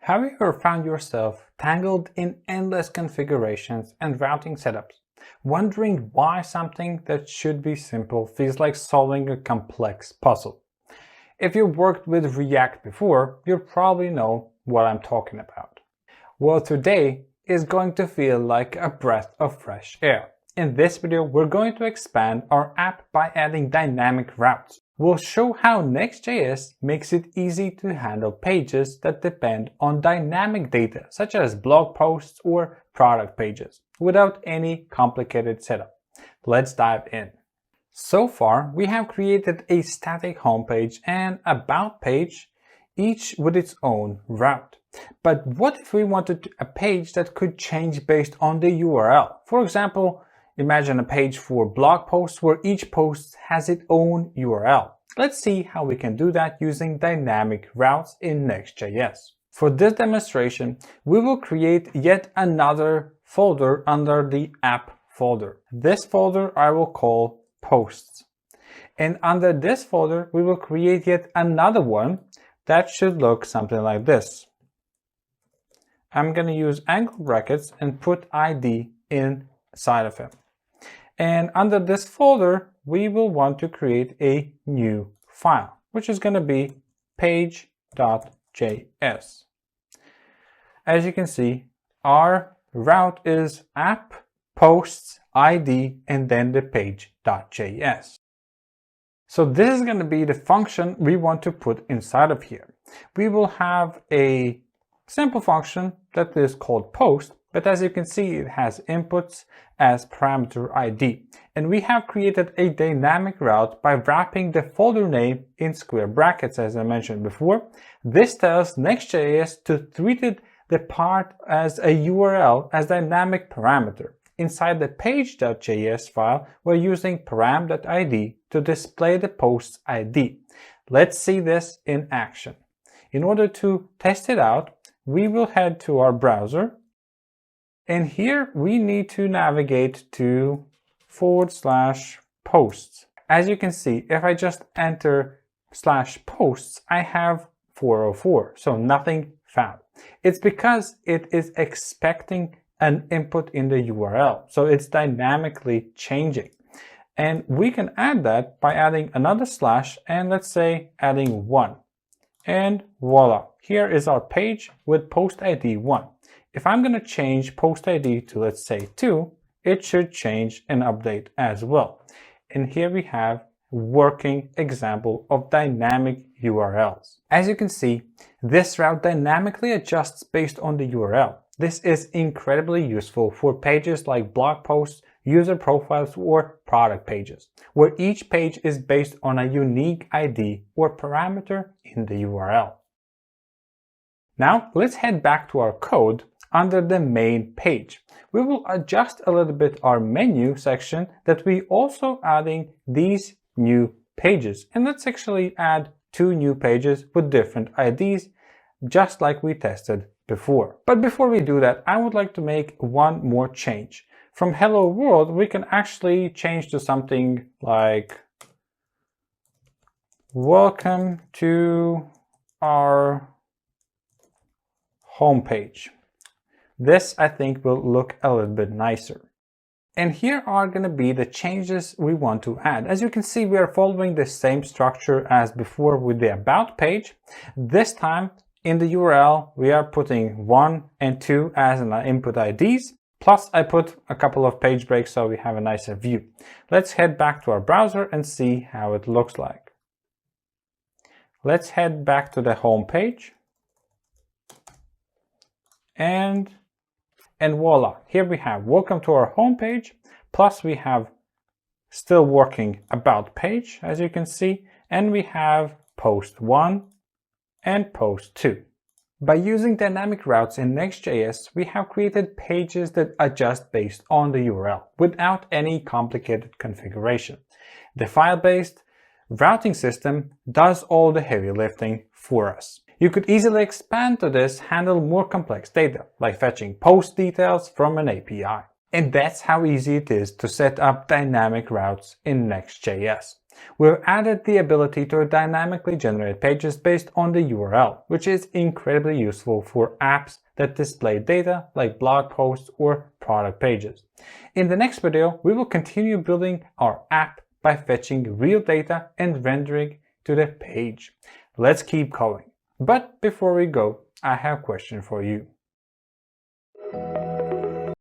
Have you ever found yourself tangled in endless configurations and routing setups, wondering why something that should be simple feels like solving a complex puzzle? If you've worked with React before, you probably know what I'm talking about. Well, today is going to feel like a breath of fresh air. In this video, we're going to expand our app by adding dynamic routes. We'll show how Next.js makes it easy to handle pages that depend on dynamic data, such as blog posts or product pages, without any complicated setup. Let's dive in. So far, we have created a static homepage and about page, each with its own route. But what if we wanted a page that could change based on the URL? For example, imagine a page for blog posts where each post has its own URL. Let's see how we can do that using dynamic routes in Next.js. For this demonstration, we will create yet another folder under the app folder. This folder I will call posts. And under this folder, we will create yet another one that should look something like this. I'm going to use angle brackets and put ID inside of it. And under this folder, we will want to create a new file, which is going to be page.js. As you can see, our route is app, posts, ID, and then the page.js. So this is going to be the function we want to put inside of here. We will have a simple function that is called post, but as you can see, it has inputs as parameter ID. And we have created a dynamic route by wrapping the folder name in square brackets, as I mentioned before. This tells Next.js to treat the part as a URL as dynamic parameter. Inside the page.js file, we're using param.id to display the post's ID. Let's see this in action. In order to test it out, we will head to our browser. And here we need to navigate to /posts. As you can see, if I just enter /posts, I have 404, so nothing found. It's because it is expecting an input in the URL, so it's dynamically changing. And we can add that by adding another slash and let's say adding 1. And voila, here is our page with post ID 1. If I'm going to change post ID to, let's say, 2, it should change and update as well. And here we have a working example of dynamic URLs. As you can see, this route dynamically adjusts based on the URL. This is incredibly useful for pages like blog posts, user profiles, or product pages, where each page is based on a unique ID or parameter in the URL. Now, let's head back to our code under the main page. We will adjust a little bit our menu section that we also adding these new pages. And let's actually add 2 new pages with different IDs, just like we tested before. But before we do that, I would like to make one more change. From Hello World, we can actually change to something like welcome to our homepage. This, I think, will look a little bit nicer. And here are going to be the changes we want to add. As you can see, we are following the same structure as before with the About page. This time, in the URL, we are putting 1 and 2 as an input IDs. Plus, I put a couple of page breaks so we have a nicer view. Let's head back to our browser and see how it looks like. Let's head back to the home page. And voila, here we have welcome to our home page, plus we have still working about page, as you can see, and we have post 1 and post 2. By using dynamic routes in Next.js, we have created pages that adjust based on the URL without any complicated configuration. The file-based routing system does all the heavy lifting for us. You could easily expand to this, handle more complex data, like fetching post details from an API. And that's how easy it is to set up dynamic routes in Next.js. We've added the ability to dynamically generate pages based on the URL, which is incredibly useful for apps that display data like blog posts or product pages. In the next video, we will continue building our app by fetching real data and rendering to the page. Let's keep going. But before we go, I have a question for you.